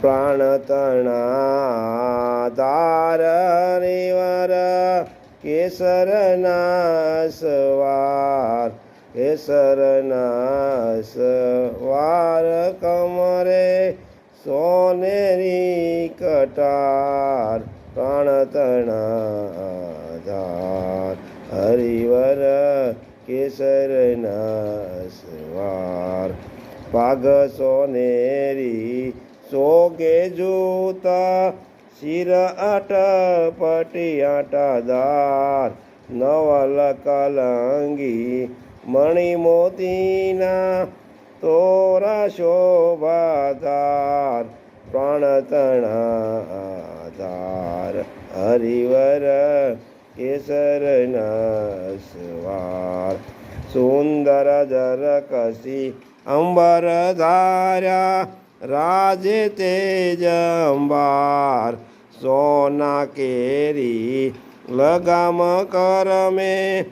પ્રાણ તણા તાર રેવર કેસરના સવાર કેસરના સવાર કમરે સોનેરી કટાર પ્રાણ તણા ધાર હરિવર કેસરના સવાર પાઘ સોનેરી સોગે જૂતા શિર અટપટી આટાદાર નવલ કલંગી મણિ મોતીના તોરા શોભાધાર પ્રાણ તણાધાર હરિવર કેસરના સવાર સુંદર જર કસી અંબર ધાર્યા રાજે તેજ અંબાર સોના કેરી લગામ કરમે